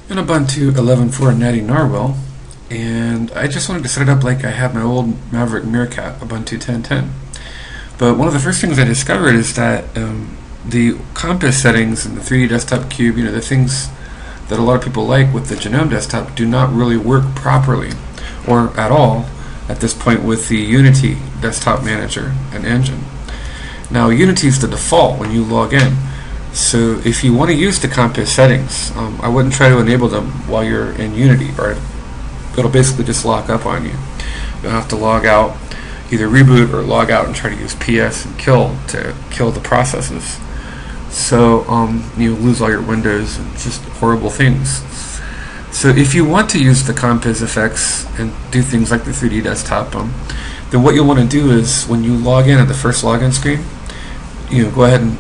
in Ubuntu 11.04 Natty Narwhal, and I just wanted to set it up like I had my old Maverick Meerkat Ubuntu 10.10. But one of the first things I discovered is that the Compiz settings and the 3D desktop cube, the things that a lot of people like with the GNOME desktop, do not really work properly or at all at this point with the Unity desktop manager and engine. Now, Unity is the default when you log in. So if you want to use the Compiz settings, I wouldn't try to enable them while you're in Unity, or it'll basically just lock up on you. You'll have to log out, either reboot or log out and try to use PS and kill to kill the processes. So you lose all your windows and just horrible things. So if you want to use the Compiz effects and do things like the 3D desktop, then what you'll want to do is when you log in at the first login screen, go ahead and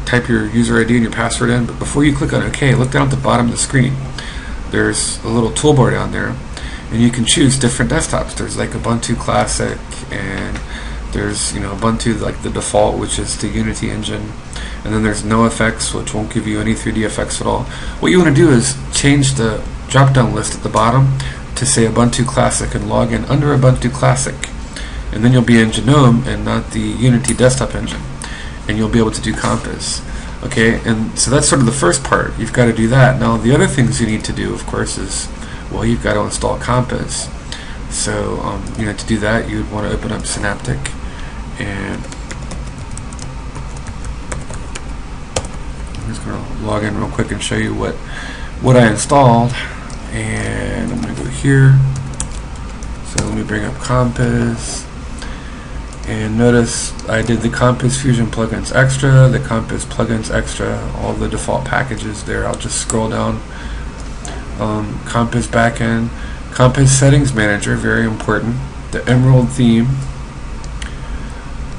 type your user ID and your password in, but before you click on OK, look down at the bottom of the screen. There's a little toolbar down there, and you can choose different desktops. There's like Ubuntu Classic, and there's Ubuntu like the default, which is the Unity engine, and then there's no effects, which won't give you any 3D effects at all. What you want to do is change the drop-down list at the bottom to say Ubuntu Classic and log in under Ubuntu Classic, and then you'll be in GNOME and not the Unity desktop engine, and you'll be able to do Compiz. Okay, and so that's sort of the first part. You've got to do that. Now the other things you need to do, of course, is, well, you've got to install Compiz. So to do that, you'd want to open up Synaptic, and I'm just going to log in real quick and show you what I installed. And I'm going to go here. So let me bring up Compiz. And notice I did the Compiz Fusion plugins extra, the Compiz plugins extra, all the default packages there. I'll just scroll down. Compiz backend, Compiz settings manager, very important. The Emerald theme,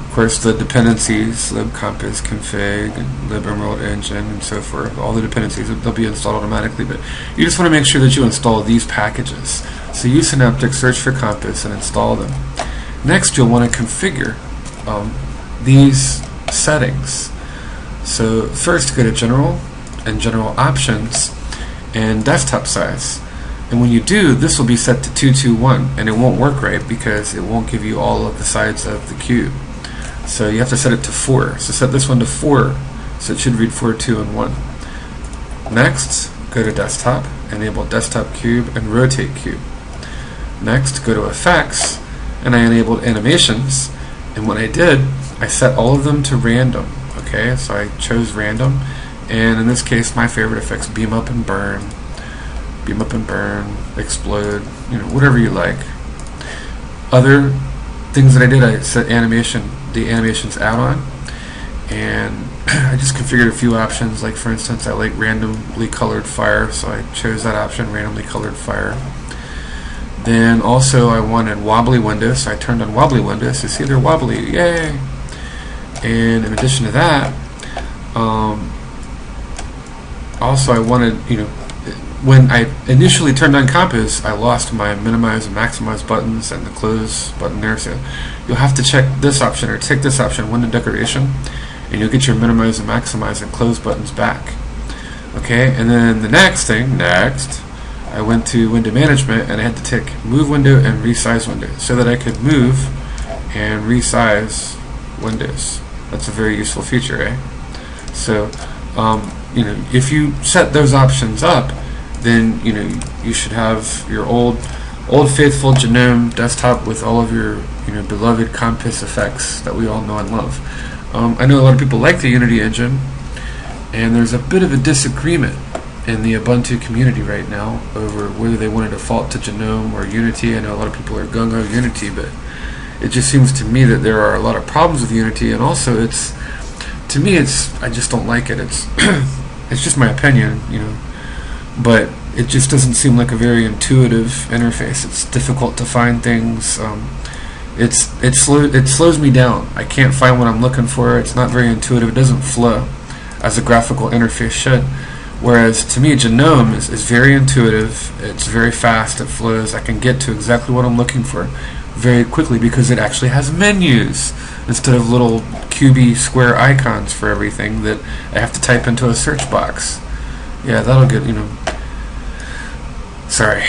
of course, the dependencies, libcompiz config, and libemerald engine, and so forth. All the dependencies, they'll be installed automatically, but you just want to make sure that you install these packages. So use Synaptic, search for Compiz, and install them. Next, you'll want to configure these settings. So first, go to General and General Options and Desktop Size. And when you do, this will be set to 221, and it won't work right because it won't give you all of the sides of the cube. So you have to set it to 4. So set this one to 4, so it should read 4, 2, and 1. Next, go to Desktop, enable Desktop Cube and Rotate Cube. Next, go to Effects, and I enabled animations, and what I did, I set all of them to random. Okay, so I chose random, and in this case my favorite effects: beam up and burn, explode, whatever you like. Other things that I did, I set the animations add-on, and I just configured a few options. Like for instance, I like randomly colored fire, so I chose that option, randomly colored fire. Then also I wanted wobbly windows, so I turned on wobbly windows. You see they're wobbly, yay! And in addition to that, also I wanted, when I initially turned on Compiz, I lost my minimize and maximize buttons and the close button there. So you'll have to check this option or tick this option, window decoration, and you'll get your minimize and maximize and close buttons back. Okay, and then the next thing, I went to window management and I had to tick move window and resize window so that I could move and resize windows. That's a very useful feature, eh? So if you set those options up, then you should have your old faithful GNOME desktop with all of your beloved Compiz effects that we all know and love. I know a lot of people like the Unity engine, and there's a bit of a disagreement in the Ubuntu community right now over whether they want to default to GNOME or Unity. I know a lot of people are gung-ho Unity, but it just seems to me that there are a lot of problems with Unity, and also I just don't like it. It's it's just my opinion, but it just doesn't seem like a very intuitive interface. It's difficult to find things. It slows me down. I can't find what I'm looking for. It's not very intuitive. It doesn't flow as a graphical interface should. Whereas to me, GNOME is very intuitive, it's very fast, it flows, I can get to exactly what I'm looking for very quickly because it actually has menus instead of little cubey square icons for everything that I have to type into a search box. Yeah, that'll get, Sorry,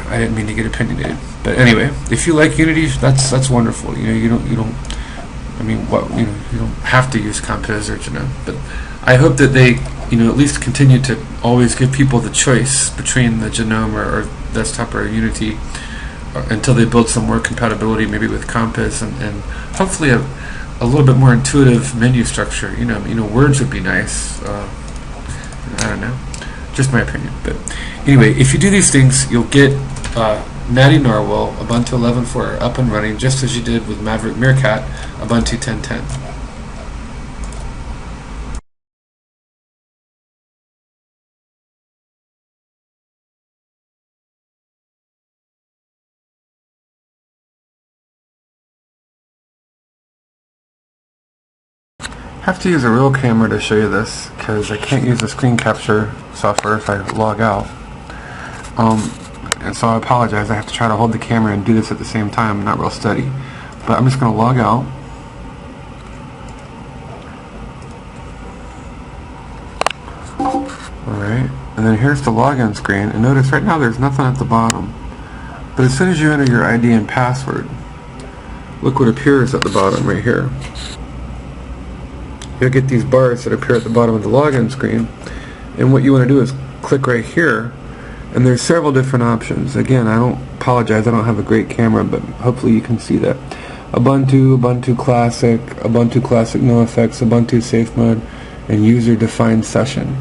I didn't mean to get opinionated. But anyway, if you like Unity, that's wonderful. You know, you don't. I mean, what you know, you don't have to use Compiz or GNOME. But I hope that they, at least continue to always give people the choice between the GNOME or desktop or Unity until they build some more compatibility, maybe with Compiz, and hopefully a little bit more intuitive menu structure. Words would be nice. I don't know, just my opinion. But anyway, if you do these things, you'll get Natty Narwhal Ubuntu 11.04 up and running, just as you did with Maverick Meerkat Ubuntu 10.10. I have to use a real camera to show you this because I can't use the screen capture software if I log out. And so I apologize. I have to try to hold the camera and do this at the same time. I'm not real steady. But I'm just going to log out. Alright, and then here's the login screen. And notice right now there's nothing at the bottom. But as soon as you enter your ID and password, look what appears at the bottom right here. You'll get these bars that appear at the bottom of the login screen, and what you want to do is click right here, and there's several different options. Again, I don't apologize, I don't have a great camera, but hopefully you can see that. Ubuntu, Ubuntu Classic, No Effects, Ubuntu Safe Mode, and User Defined Session.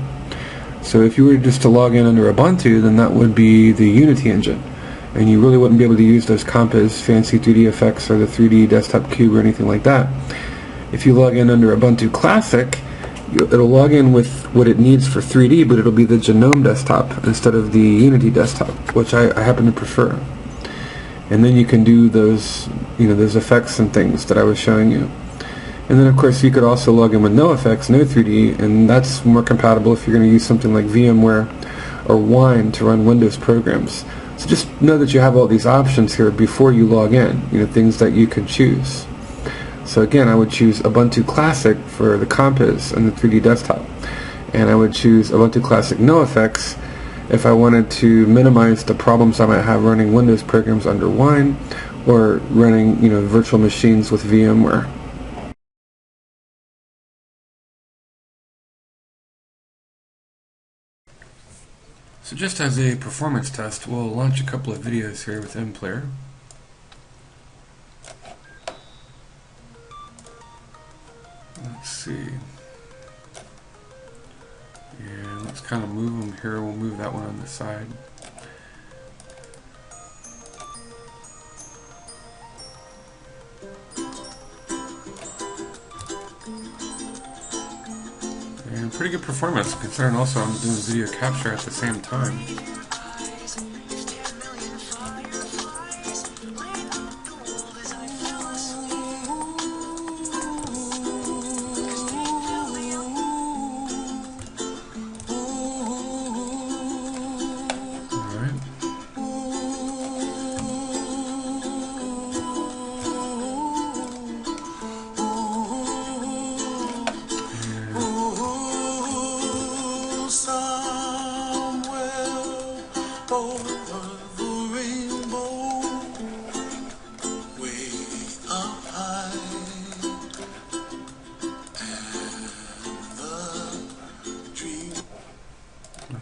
So if you were just to log in under Ubuntu, then that would be the Unity engine, and you really wouldn't be able to use those Compiz fancy 3D effects or the 3D desktop cube or anything like that. If you log in under Ubuntu Classic, it'll log in with what it needs for 3D, but it'll be the GNOME desktop instead of the Unity desktop, which I happen to prefer. And then you can do those, those effects and things that I was showing you. And then of course you could also log in with no effects, no 3D, and that's more compatible if you're going to use something like VMware or Wine to run Windows programs. So just know that you have all these options here before you log in, things that you can choose. So again, I would choose Ubuntu Classic for the Compiz and the 3D desktop. And I would choose Ubuntu Classic No Effects if I wanted to minimize the problems I might have running Windows programs under Wine or running, virtual machines with VMware. So just as a performance test, we'll launch a couple of videos here with MPlayer. Let's see. And let's kind of move them here. We'll move that one on the side. And pretty good performance, considering also I'm doing video capture at the same time.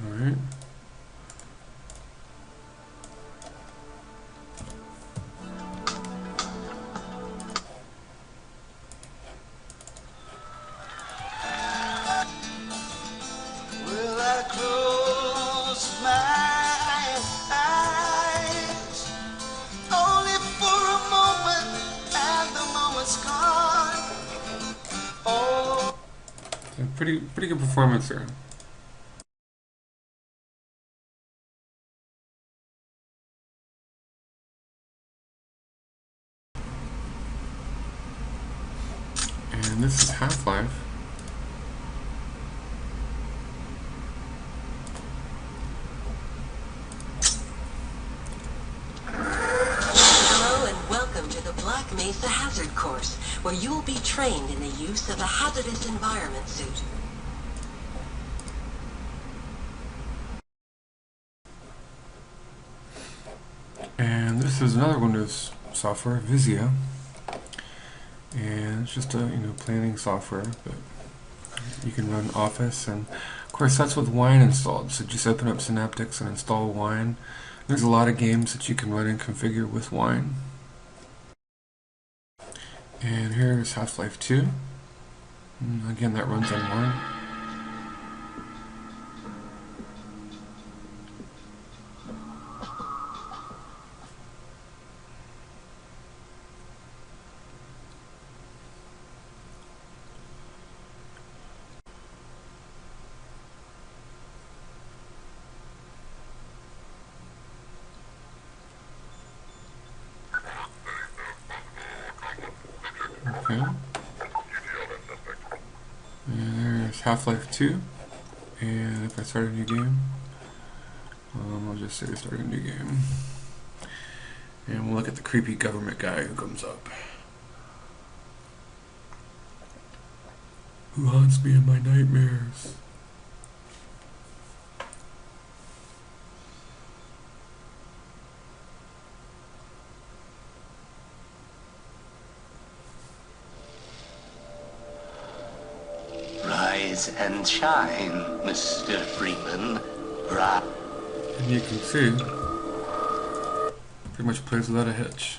Alright. Will I close my eyes only for a moment, and the moment's gone? Oh. Pretty good performance there. And this is Half-Life. Hello and welcome to the Black Mesa Hazard Course, where you will be trained in the use of a hazardous environment suit. is another Windows software, Visio, and it's just a planning software, but you can run Office, and of course that's with Wine installed. So just open up Synaptics and install Wine. There's a lot of games that you can run and configure with Wine. And here's Half-Life 2. And again, that runs on Wine. Okay. And there's Half-Life 2. And if I start a new game, I'll just say start a new game. And we'll look at the creepy government guy who comes up. Who haunts me in my nightmares. Rise and shine, Mr. Freeman. And you can see, pretty much plays without a hitch.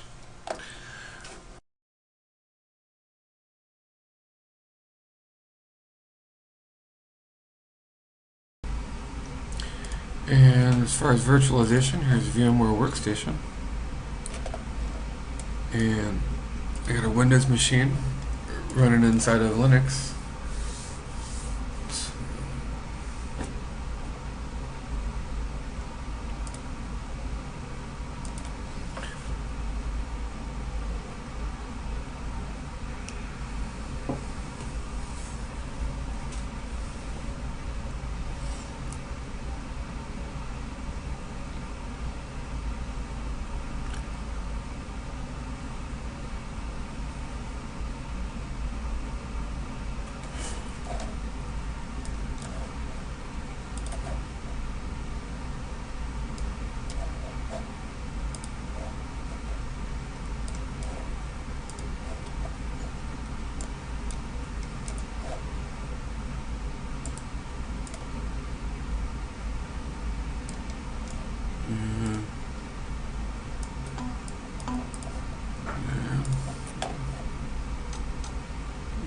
And as far as virtualization, here's VMware Workstation. And I got a Windows machine running inside of Linux.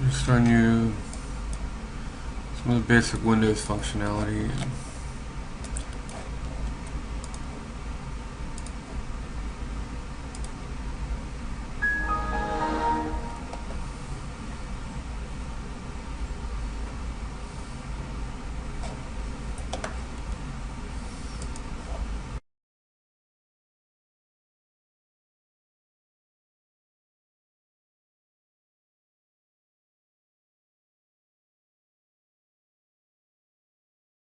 Just run you some of the basic Windows functionality.